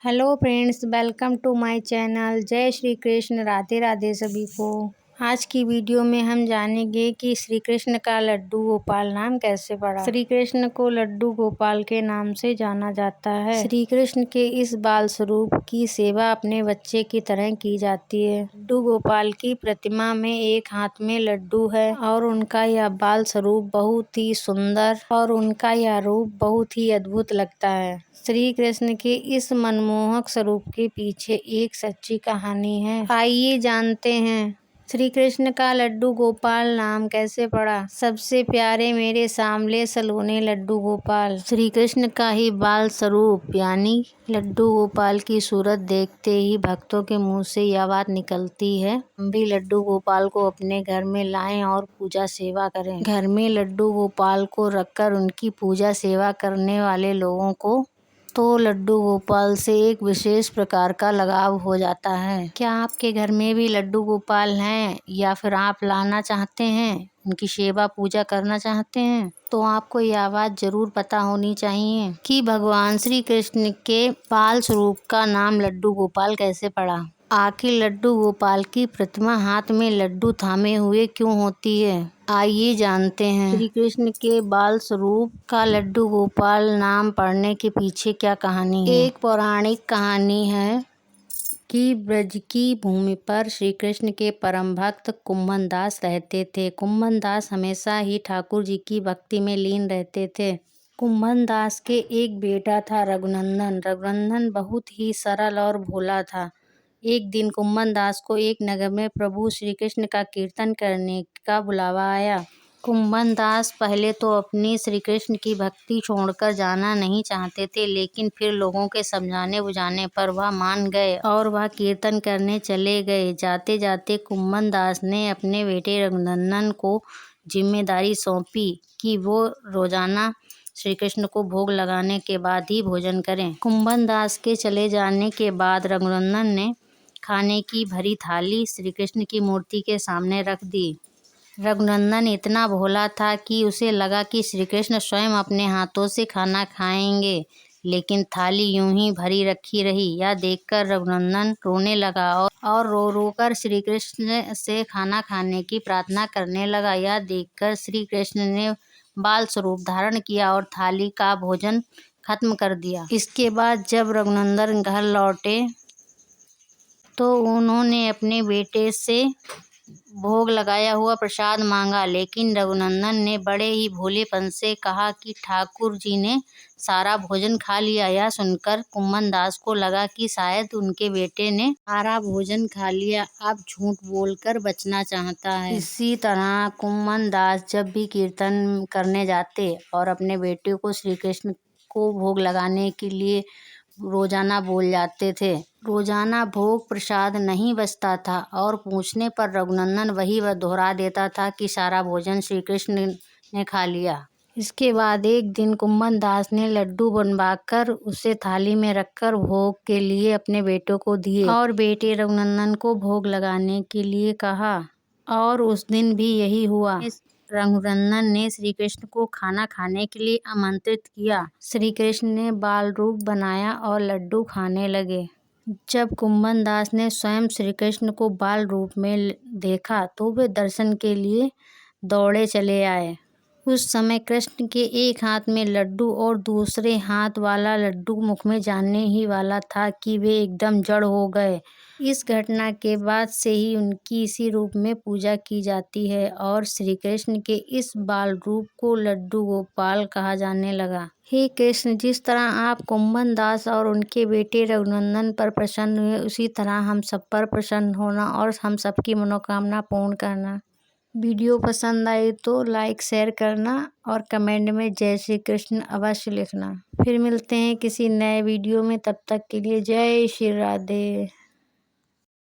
Hello friends, welcome to my channel. जय श्री कृष्ण, राधे राधे सभी को। आज की वीडियो में हम जानेंगे कि श्री कृष्ण का लड्डू गोपाल नाम कैसे पड़ा। श्री कृष्ण को लड्डू गोपाल के नाम से जाना जाता है। श्री कृष्ण के इस बाल स्वरूप की सेवा अपने बच्चे की तरह की जाती है। लड्डू गोपाल की प्रतिमा में एक हाथ में लड्डू है और उनका यह बाल स्वरूप बहुत ही सुंदर और उनका यह रूप बहुत ही अद्भुत लगता है। श्री कृष्ण के इस मनमोहक स्वरूप के पीछे एक सच्ची कहानी है। आइए जानते हैं श्री कृष्ण का लड्डू गोपाल नाम कैसे पड़ा। सबसे प्यारे मेरे सांवले सलोने लड्डू गोपाल। श्री कृष्ण का ही बाल स्वरूप यानी लड्डू गोपाल की सूरत देखते ही भक्तों के मुंह से यह बात निकलती है, हम भी लड्डू गोपाल को अपने घर में लाएं और पूजा सेवा करें। घर में लड्डू गोपाल को रखकर उनकी पूजा सेवा करने वाले लोगों को तो लड्डू गोपाल से एक विशेष प्रकार का लगाव हो जाता है। क्या आपके घर में भी लड्डू गोपाल हैं या फिर आप लाना चाहते हैं, उनकी सेवा पूजा करना चाहते हैं, तो आपको यह बात जरूर पता होनी चाहिए कि भगवान श्री कृष्ण के बाल स्वरूप का नाम लड्डू गोपाल कैसे पड़ा। आखिर लड्डू गोपाल की प्रतिमा हाथ में लड्डू थामे हुए क्यों होती है, आइए जानते हैं। श्री कृष्ण के बाल स्वरूप का लड्डू गोपाल नाम पड़ने के पीछे क्या कहानी है। एक पौराणिक कहानी है कि ब्रज की भूमि पर श्री कृष्ण के परम भक्त कुम्भन दास रहते थे। कुम्भन दास हमेशा ही ठाकुर जी की भक्ति में लीन रहते थे। कुम्भन दास के एक बेटा था रघुनंदन। रघुनंदन बहुत ही सरल और भोला था। एक दिन कुम्भन दास को एक नगर में प्रभु श्री कृष्ण का कीर्तन करने का बुलावा आया। कुम्भन दास पहले तो अपनी श्री कृष्ण की भक्ति छोड़कर जाना नहीं चाहते थे, लेकिन फिर लोगों के समझाने बुझाने पर वह मान गए और वह कीर्तन करने चले गए। जाते जाते कुम्भन दास ने अपने बेटे रघुनंदन को जिम्मेदारी सौंपी कि वो रोजाना श्री कृष्ण को भोग लगाने के बाद ही भोजन करें। कुम्भन दास के चले जाने के बाद रघुनंदन ने खाने की भरी थाली श्री कृष्ण की मूर्ति के सामने रख दी। रघुनंदन इतना भोला था कि उसे लगा कि श्री कृष्ण स्वयं अपने हाथों से खाना खाएंगे, लेकिन थाली यूं ही भरी रखी रही। यह देखकर रघुनंदन रोने लगा और रो रो कर श्री कृष्ण से खाना खाने की प्रार्थना करने लगा। यह देखकर श्री कृष्ण ने बाल स्वरूप धारण किया और थाली का भोजन खत्म कर दिया। इसके बाद जब रघुनंदन घर लौटे तो उन्होंने अपने बेटे से भोग लगाया हुआ प्रसाद मांगा, लेकिन रघुनंदन ने बड़े ही भोलेपन से कहा कि ठाकुर जी ने सारा भोजन खा लिया। यह सुनकर कुम्भन दास को लगा कि शायद उनके बेटे ने सारा भोजन खा लिया, अब झूठ बोलकर बचना चाहता है। इसी तरह कुम्भन दास जब भी कीर्तन करने जाते और अपने बेटे को श्री कृष्ण को भोग लगाने के लिए रोजाना बोल जाते थे। रोजाना भोग प्रसाद नहीं बचता था और पूछने पर रघुनंदन वही दोहरा देता था कि सारा भोजन श्री कृष्ण ने खा लिया। इसके बाद एक दिन कुम्भन दास ने लड्डू बनवाकर उसे थाली में रखकर भोग के लिए अपने बेटों को दिए और बेटे रघुनंदन को भोग लगाने के लिए कहा, और उस दिन भी यही हुआ। रघुनंदन ने श्री कृष्ण को खाना खाने के लिए आमंत्रित किया। श्री कृष्ण ने बाल रूप बनाया और लड्डू खाने लगे। जब कुम्भन दास ने स्वयं श्री कृष्ण को बाल रूप में देखा तो वे दर्शन के लिए दौड़े चले आए। उस समय कृष्ण के एक हाथ में लड्डू और दूसरे हाथ वाला लड्डू मुख में जाने ही वाला था कि वे एकदम जड़ हो गए। इस घटना के बाद से ही उनकी इसी रूप में पूजा की जाती है और श्री कृष्ण के इस बाल रूप को लड्डू गोपाल कहा जाने लगा। हे कृष्ण, जिस तरह आप कुम्भन दास और उनके बेटे रघुनंदन पर प्रसन्न हुए, उसी तरह हम सब पर प्रसन्न होना और हम सबकी मनोकामना पूर्ण करना। वीडियो पसंद आई तो लाइक शेयर करना और कमेंट में जय श्री कृष्ण अवश्य लिखना। फिर मिलते हैं किसी नए वीडियो में, तब तक के लिए जय श्री राधे।